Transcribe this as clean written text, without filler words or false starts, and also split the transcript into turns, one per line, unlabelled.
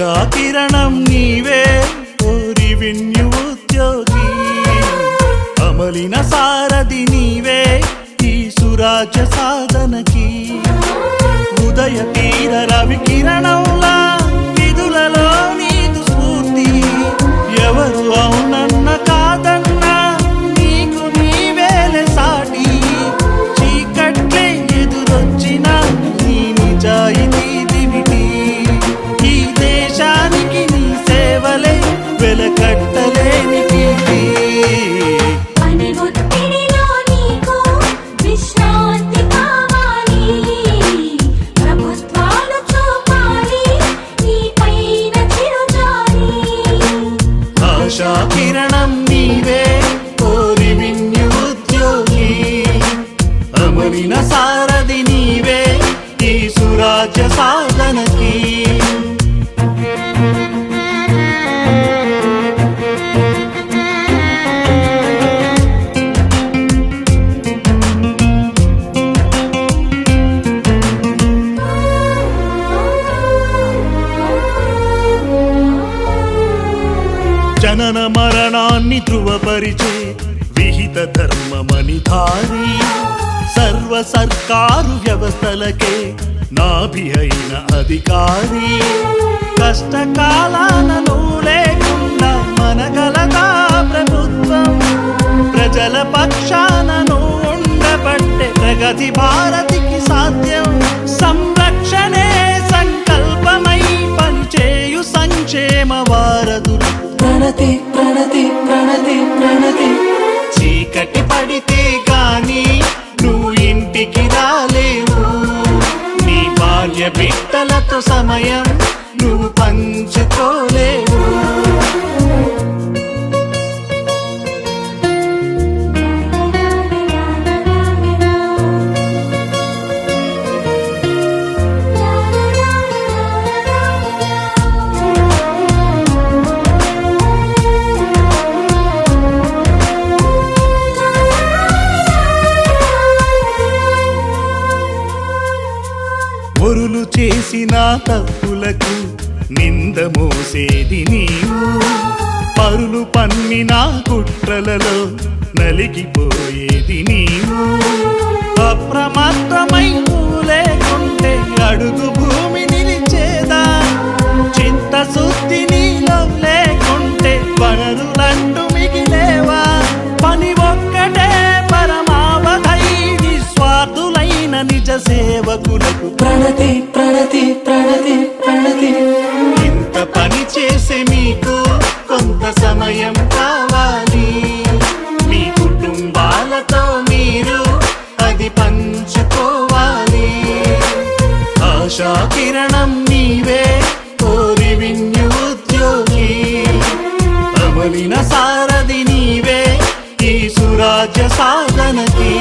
ఆశా కిరణం నీవే రెవెన్యూ ఉద్యోగి అమలిన సారథి నీవే ఈ సురాజ్య సాధనకి ఉదయ తీర రవి కిరణంలా విధులలో నీదు స్ఫూర్తి ఎవరు అవునన్న కాదన్నా నీకు నీవేలే సాటి చీకట్లే ఎదురొచ్చిన నీ నిజాయితీ దివిటి ఈ దేశానికి నీ సేవలే వెలకట్టలేని కీర్తి ఆశా కిరణం నీవే రెవెన్యూ ఉద్యోగి అమలిన సారథి నీవే ఈ సురాజ్య సాధనకి జనన మరణాన్ని ధృవపరిచే విహిత ధర్మమణిధారి సర్వ సర్కారు వ్యవస్థలకే నాభి అయిన అధికారి కష్టకాలాలను లేకుండా మనగలదా ప్రభుత్వం ప్రజల పక్షానను ఉండబట్టే ప్రగతి భారతికి సాధ్యం సంరక్షణే సంకల్పమై పనిచేయు సంక్షేమ వారధులు
ప్రణతి ప్రణతి ప్రణతి ప్రణతి
చీకటి పడితే గాని నువ్వు ఇంటికి రాలేవు నీ భార్య బిడ్డలతో సమయం నువ్వు పంచుకోలేవు ఒరులు చేసిన తప్పులకు నింద మోసేది నీవు పరులు పన్నిన కుట్రలలో నలిగిపోయేది నీవు అప్రమత్తమై లేకుంటే అడుగు భూమి నిలిచేదా చింతశుద్ధి నీలో లేకుంటే వనరులంటూ మిగిలేవా పని ఒక్కటే పరమావధై నిస్వార్థులైన నిజ సేవకులకు
ప్రణతి ప్రణతి ప్రణతి ప్రణతి
ఇంత పని చేసే మీకు కొంత సమయం కావాలి మీ కుటుంబాలతో మీరు అది పంచుకోవాలి ఆశా కిరణం నీవే రెవెన్యూ ఉద్యోగి అమలిన సారథి నీవే ఈ సురాజ్య సాధనకి